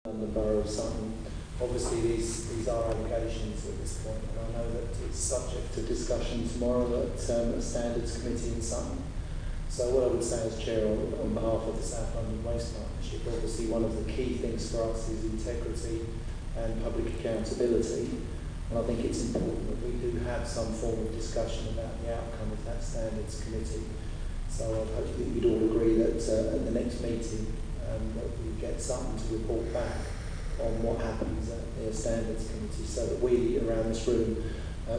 and the Borough of Sutton. Obviously these are allegations at this point, and I know that it's subject to discussion tomorrow at a standards committee in Sutton. So what I would say as Chair on behalf of the South London Waste Partnership, obviously one of the key things for us is integrity and public accountability, and I think it's important that we do have some form of discussion about the outcome of that standards committee. So I hope that you'd all agree that at the next meeting that we get Sutton to report back on what happens at their standards committee, so that we around this room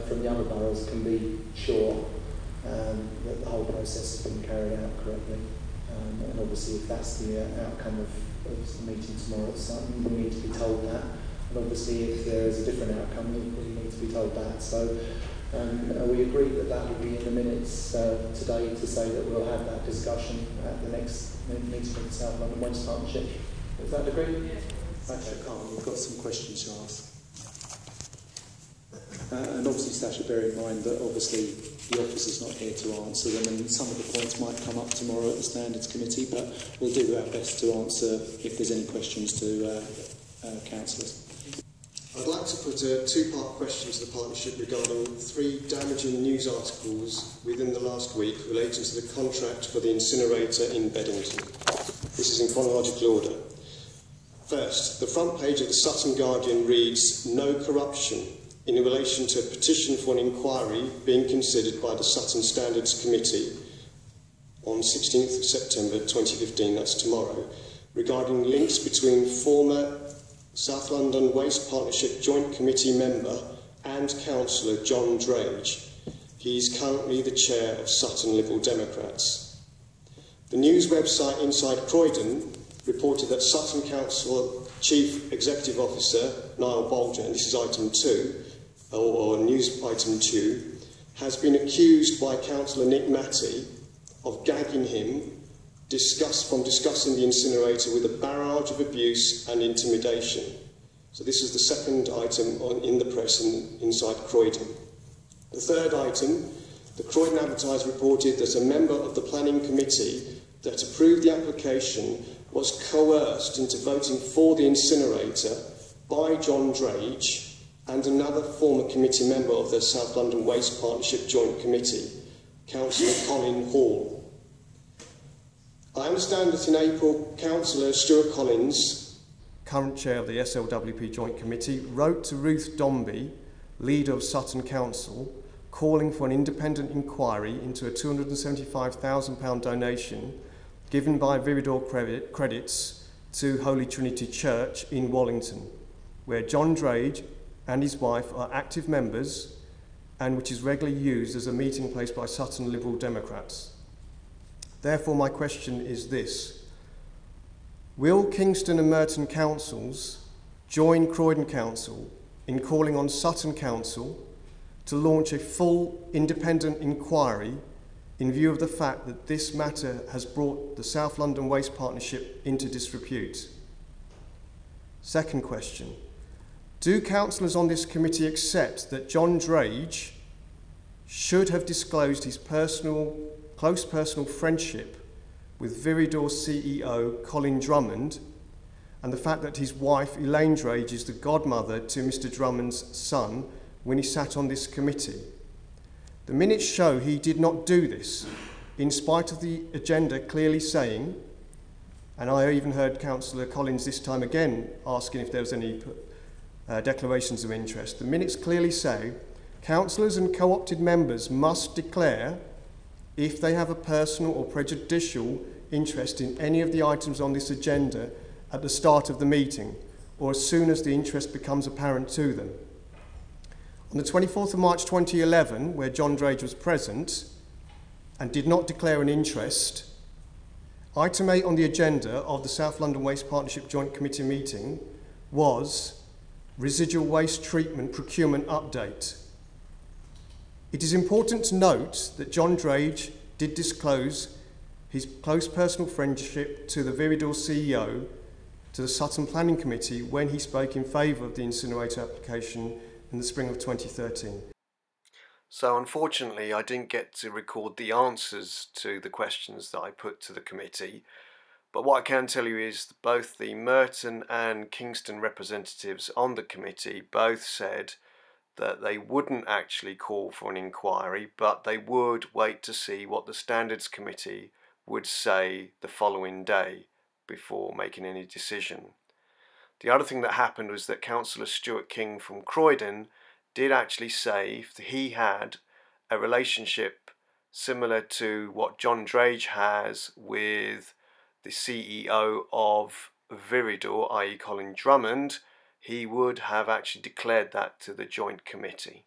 from the other boroughs can be sure that the whole process has been carried out correctly. And obviously if that's the outcome of the meeting tomorrow at Sutton, we need to be told that. And obviously if there is a different outcome, we need to be told that. So we agree that that will be in the minutes today to say that we'll have that discussion at the next meeting of the South London Waste Partnership. Is that agreed? Yes. Okay, Carl, we've got some questions to ask. And obviously, Sasha, bear in mind that obviously the officer's not here to answer them, and some of the points might come up tomorrow at the Standards Committee, but we'll do our best to answer if there's any questions to councillors. I'd like to put a two-part question to the partnership regarding 3 damaging news articles within the last week relating to the contract for the incinerator in Beddington. This is in chronological order. First, the front page of the Sutton Guardian reads, "No corruption," in relation to a petition for an inquiry being considered by the Sutton Standards Committee on 16th September 2015, that's tomorrow, regarding links between former South London Waste Partnership Joint Committee member and councillor John Drage. He's currently the chair of Sutton Liberal Democrats. The news website Inside Croydon reported that Sutton Council Chief Executive Officer Niall Bolger, and this is item 2, or news item 2, has been accused by Councillor Nick Matty of gagging him from discussing the incinerator with a barrage of abuse and intimidation. So this is the second item in the press inside Croydon. The third item, the Croydon Advertiser reported that a member of the planning committee that approved the application was coerced into voting for the incinerator by John Drage and another former committee member of the South London Waste Partnership Joint Committee, Councillor Colin Hall. I understand that in April, Councillor Stuart Collins, current chair of the SLWP Joint Committee, wrote to Ruth Dombey, leader of Sutton Council, calling for an independent inquiry into a £275,000 donation given by Viridor Credits to Holy Trinity Church in Wallington, where John Drage and his wife are active members and which is regularly used as a meeting place by Sutton Liberal Democrats. Therefore, my question is this: will Kingston and Merton councils join Croydon Council in calling on Sutton Council to launch a full independent inquiry in view of the fact that this matter has brought the South London Waste Partnership into disrepute? Second question: do councillors on this committee accept that John Drage should have disclosed his close personal friendship with Viridor CEO Colin Drummond and the fact that his wife Elaine Drage is the godmother to Mr Drummond's son when he sat on this committee? The minutes show he did not do this, in spite of the agenda clearly saying, and I even heard Councillor Collins this time again asking if there was any declarations of interest. The minutes clearly say councillors and co-opted members must declare if they have a personal or prejudicial interest in any of the items on this agenda at the start of the meeting or as soon as the interest becomes apparent to them. On the 24th of March 2011, where John Drage was present and did not declare an interest, item 8 on the agenda of the South London Waste Partnership Joint Committee meeting was residual waste treatment procurement update. It is important to note that John Drage did disclose his close personal friendship to the Viridor CEO to the Sutton Planning Committee when he spoke in favour of the incinerator application in the spring of 2013. So unfortunately I didn't get to record the answers to the questions that I put to the committee, But what I can tell you is that both the Merton and Kingston representatives on the committee both said that they wouldn't actually call for an inquiry, but they would wait to see what the Standards Committee would say the following day before making any decision. The other thing that happened was that Councillor Stuart King from Croydon did actually say if he had a relationship similar to what John Drage has with the CEO of Viridor, i.e. Colin Drummond, he would have actually declared that to the joint committee.